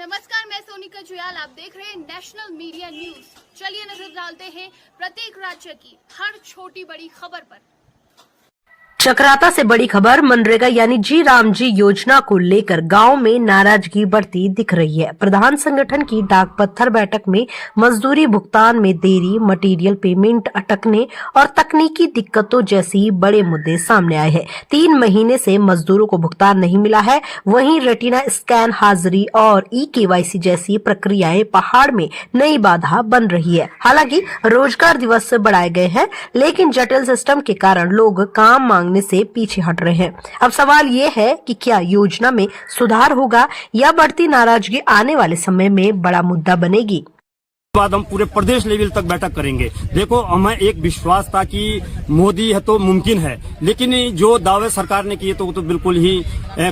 नमस्कार, मैं सोनिका जुयाल। आप देख रहे हैं नेशनल मीडिया न्यूज। चलिए नजर डालते हैं प्रत्येक राज्य की हर छोटी बड़ी खबर पर। चक्राता से बड़ी खबर। मनरेगा यानी जी राम जी योजना को लेकर गांव में नाराजगी बढ़ती दिख रही है। प्रधान संगठन की डाक पत्थर बैठक में मजदूरी भुगतान में देरी, मटेरियल पेमेंट अटकने और तकनीकी दिक्कतों जैसी बड़े मुद्दे सामने आए हैं। 3 महीने से मजदूरों को भुगतान नहीं मिला है। वहीं रेटिना स्कैन, हाजिरी और ई-केवाईसी जैसी प्रक्रियाएं पहाड़ में नई बाधा बन रही है। हालांकि रोजगार दिवस बढ़ाए गए हैं, लेकिन जटिल सिस्टम के कारण लोग काम मांगने से पीछे हट रहे हैं। अब सवाल ये है कि क्या योजना में सुधार होगा या बढ़ती नाराजगी आने वाले समय में बड़ा मुद्दा बनेगी। बाद हम पूरे प्रदेश लेवल तक बैठक करेंगे। देखो, हमें एक विश्वास था कि मोदी है तो मुमकिन है, लेकिन जो दावे सरकार ने किए तो वो तो बिल्कुल ही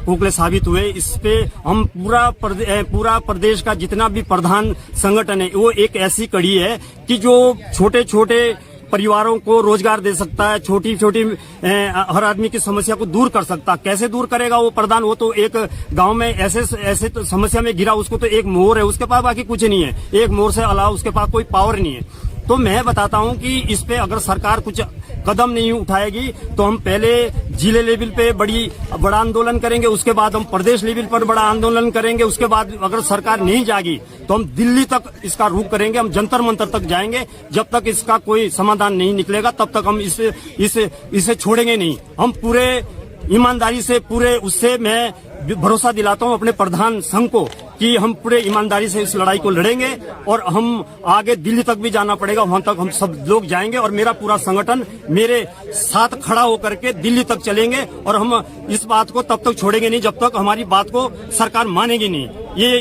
खोखले साबित हुए। इस पे हम पूरा प्रदेश का जितना भी प्रधान संगठन है वो एक ऐसी कड़ी है कि जो छोटे छोटे परिवारों को रोजगार दे सकता है, छोटी छोटी हर आदमी की समस्या को दूर कर सकता। कैसे दूर करेगा वो प्रधान? वो तो एक गांव में ऐसे तो समस्या में गिरा, उसको तो एक मोहर है उसके पास, बाकी कुछ नहीं है। एक मोहर से अलावा उसके पास कोई पावर नहीं है। तो मैं बताता हूं कि इस पे अगर सरकार कुछ कदम नहीं उठाएगी तो हम पहले जिले लेवल पे बड़ा आंदोलन करेंगे, उसके बाद हम प्रदेश लेवल पर बड़ा आंदोलन करेंगे, उसके बाद अगर सरकार नहीं जागी तो हम दिल्ली तक इसका रुख करेंगे, हम जंतर मंतर तक जाएंगे। जब तक इसका कोई समाधान नहीं निकलेगा तब तक हम इसे छोड़ेंगे नहीं। हम पूरे ईमानदारी से मैं भरोसा दिलाता हूं अपने प्रधान संघ को कि हम पूरे ईमानदारी से इस लड़ाई को लड़ेंगे और हम आगे दिल्ली तक भी जाना पड़ेगा, वहां तक हम सब लोग जाएंगे और मेरा पूरा संगठन मेरे साथ खड़ा होकर के दिल्ली तक चलेंगे। और हम इस बात को तब तक छोड़ेंगे नहीं जब तक हमारी बात को सरकार मानेगी नहीं।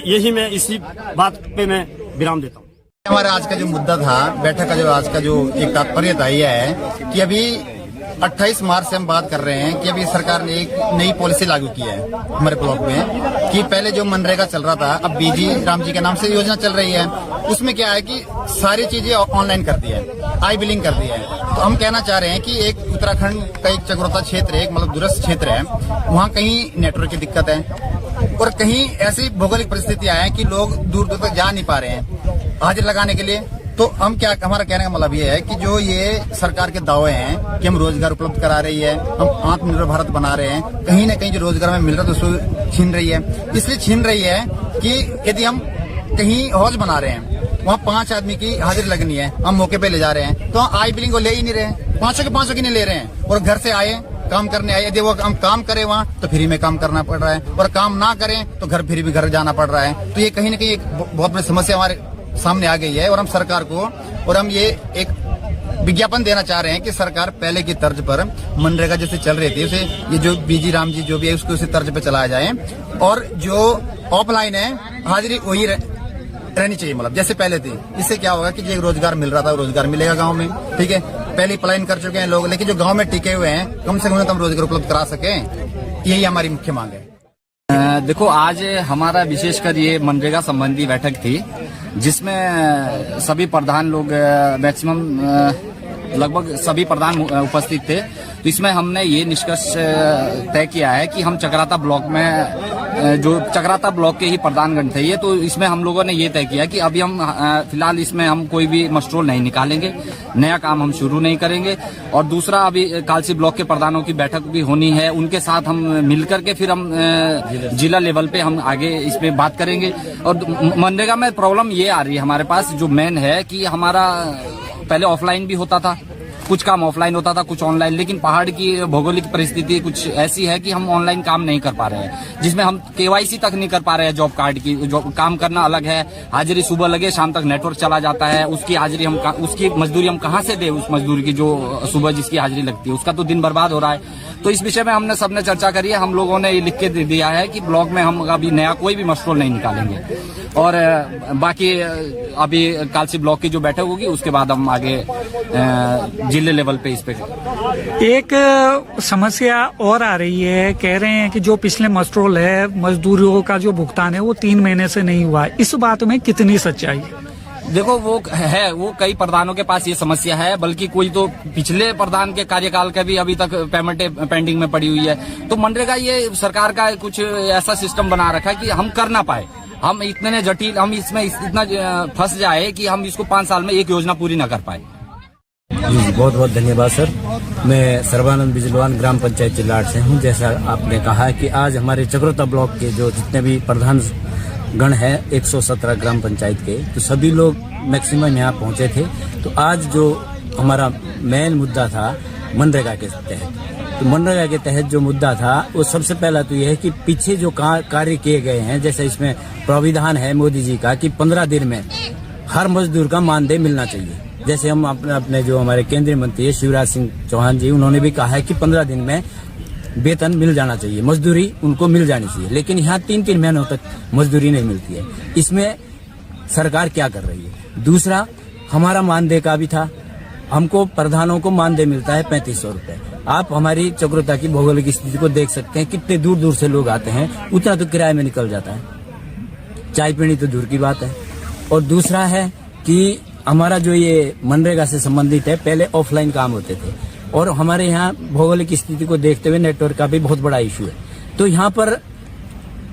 यही मैं इसी बात पे मैं विराम देता हूँ। हमारा आज का जो मुद्दा था, बैठक का जो आज का जो एक तात्पर्य था यह है कि अभी 28 मार्च से हम बात कर रहे हैं कि अभी सरकार ने एक नई पॉलिसी लागू की है हमारे ब्लॉक में कि पहले जो मनरेगा चल रहा था, अब बीजी राम जी के नाम से योजना चल रही है। उसमें क्या है कि सारी चीजें ऑनलाइन कर दी है, आई बिलिंग कर दी है। तो हम कहना चाह रहे हैं कि एक उत्तराखंड का एक चक्रोता क्षेत्र है, एक मतलब दूरस्थ क्षेत्र है, वहाँ कहीं नेटवर्क की दिक्कत है और कहीं ऐसी भौगोलिक परिस्थितियां हैं कि लोग दूर दूर तक जा नहीं पा रहे हैं हाजिर लगाने के लिए। तो हम हमारा कहने का मतलब ये है कि जो ये सरकार के दावे हैं कि हम रोजगार उपलब्ध करा रही है, हम आत्मनिर्भर भारत बना रहे हैं, कहीं ना कहीं जो रोजगार में मिल रहा है तो उसको छीन रही है। इसलिए छीन रही है कि यदि हम कहीं हौज बना रहे हैं, वहाँ 5 आदमी की हाजिरी लगनी है, हम मौके पे ले जा रहे हैं, तो आई बिलिंग को ले ही नहीं रहे हैं, 500 की नहीं ले रहे हैं। और घर से आए, काम करने आए, यदि वो हम काम करें वहाँ तो फ्री में काम करना पड़ रहा है, और काम ना करें तो घर फ्री भी घर जाना पड़ रहा है। तो ये कहीं ना कहीं एक बहुत बड़ी समस्या हमारे सामने आ गई है। और हम सरकार को और हम ये एक विज्ञापन देना चाह रहे हैं कि सरकार पहले की तर्ज पर मनरेगा जैसे चल रही थी उसे ये जो बीजी राम जी जो भी है उसको उसी तर्ज पे चलाया जाए, और जो ऑफलाइन है हाजिरी वही रहनी चाहिए, मतलब जैसे पहले थी। इससे क्या होगा कि जो रोजगार मिल रहा था रोजगार मिलेगा गाँव में, ठीक है। पहले पलायन कर चुके हैं लोग, लेकिन जो गाँव में टिके हुए हैं कम से कम हम रोजगार उपलब्ध करा सके, यही हमारी मुख्य मांग है। देखो, आज हमारा विशेषकर ये मनरेगा संबंधी बैठक थी जिसमें सभी प्रधान लोग मैक्सिमम लगभग सभी प्रधान उपस्थित थे। तो इसमें हमने ये निष्कर्ष तय किया है कि हम चक्राता ब्लॉक में जो चक्राता ब्लॉक के ही प्रधानगण थे ये, तो इसमें हम लोगों ने ये तय किया कि अभी हम फिलहाल इसमें हम कोई भी मस्ट्रोल नहीं निकालेंगे, नया काम हम शुरू नहीं करेंगे। और दूसरा, अभी कालसी ब्लॉक के प्रधानों की बैठक भी होनी है, उनके साथ हम मिलकर के फिर हम जिला लेवल पे हम आगे इस पे बात करेंगे। और मनरेगा में प्रॉब्लम ये आ रही है हमारे पास, जो मेन है कि हमारा पहले ऑफलाइन भी होता था, कुछ काम ऑफलाइन होता था, कुछ ऑनलाइन, लेकिन पहाड़ की भौगोलिक परिस्थिति कुछ ऐसी है कि हम ऑनलाइन काम नहीं कर पा रहे हैं, जिसमें हम केवाईसी तक नहीं कर पा रहे हैं। जॉब कार्ड की काम करना अलग है, हाजिरी सुबह लगे शाम तक नेटवर्क चला जाता है, उसकी हाजिरी उसकी मजदूरी हम कहाँ से दे, उस मजदूर की जो सुबह जिसकी हाजिरी लगती है उसका तो दिन बर्बाद हो रहा है। तो इस विषय में हमने सबने चर्चा करी है। हम लोगों ने ये लिख के दे दिया है कि ब्लॉक में हम अभी नया कोई भी मस्ट्रोल नहीं निकालेंगे, और बाकी अभी कालसी ब्लॉक की जो बैठक होगी उसके बाद हम आगे जिले लेवल पे इस पे। एक समस्या और आ रही है, कह रहे हैं कि जो पिछले मस्ट्रोल है मजदूरों का जो भुगतान है वो 3 महीने से नहीं हुआ। इस बात में कितनी सच्चाई है? देखो, वो कई प्रधानों के पास ये समस्या है, बल्कि कोई तो पिछले प्रधान के कार्यकाल के भी अभी तक पेमेंट पेंडिंग में पड़ी हुई है। तो मनरेगा ये सरकार का कुछ ऐसा सिस्टम बना रखा है कि हम कर ना पाए। हम इतने जटिल, हम इसमें इतना फंस जाए कि हम इसको 5 साल में एक योजना पूरी न कर पाए। जी बहुत बहुत धन्यवाद सर। मैं सर्बानंद बिजलवान ग्राम पंचायत चिल्लाट से हूँ। जैसा आपने कहा कि आज हमारे चक्रोता ब्लॉक के जो जितने भी प्रधान गण है 117 ग्राम पंचायत के, तो सभी लोग मैक्सिमम यहाँ पहुँचे थे। तो आज जो हमारा मेन मुद्दा था मनरेगा के तहत, तो मनरेगा के तहत जो मुद्दा था वो सबसे पहला तो ये है कि पीछे जो कार्य किए गए हैं, जैसे इसमें प्राविधान है मोदी जी का कि 15 दिन में हर मजदूर का मानदेय मिलना चाहिए। जैसे हम अपने जो हमारे केंद्रीय मंत्री है शिवराज सिंह चौहान जी, उन्होंने भी कहा है कि 15 दिन में वेतन मिल जाना चाहिए, मजदूरी उनको मिल जानी चाहिए। लेकिन यहाँ 3-3 महीनों तक मजदूरी नहीं मिलती है। इसमें सरकार क्या कर रही है? दूसरा, हमारा मानदेय का भी था, हमको प्रधानों को मानदेय मिलता है 3500 रुपए। आप हमारी चक्रोता की भौगोलिक स्थिति को देख सकते हैं, कितने दूर दूर से लोग आते हैं, उतना तो किराए में निकल जाता है, चाय पीनी तो दूर की बात है। और दूसरा है कि हमारा जो ये मनरेगा से संबंधित है, पहले ऑफलाइन काम होते थे और हमारे यहाँ भौगोलिक स्थिति को देखते हुए नेटवर्क का भी बहुत बड़ा इशू है। तो यहाँ पर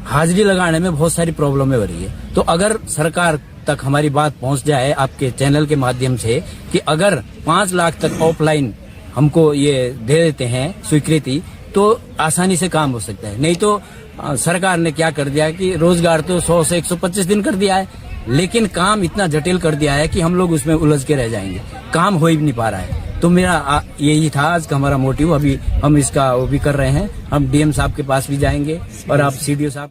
हाजिरी लगाने में बहुत सारी प्रॉब्लमें हो रही है। तो अगर सरकार तक हमारी बात पहुंच जाए आपके चैनल के माध्यम से कि अगर 5 लाख तक ऑफलाइन हमको ये दे देते हैं स्वीकृति, तो आसानी से काम हो सकता है। नहीं तो सरकार ने क्या कर दिया कि रोजगार तो 100 से 125 दिन कर दिया है, लेकिन काम इतना जटिल कर दिया है कि हम लोग उसमें उलझ के रह जाएंगे, काम हो ही नहीं पा रहा है। तो मेरा यही था आज का हमारा मोटिव। अभी हम इसका वो भी कर रहे हैं, हम डीएम साहब के पास भी जाएंगे और आप सीडीओ साहब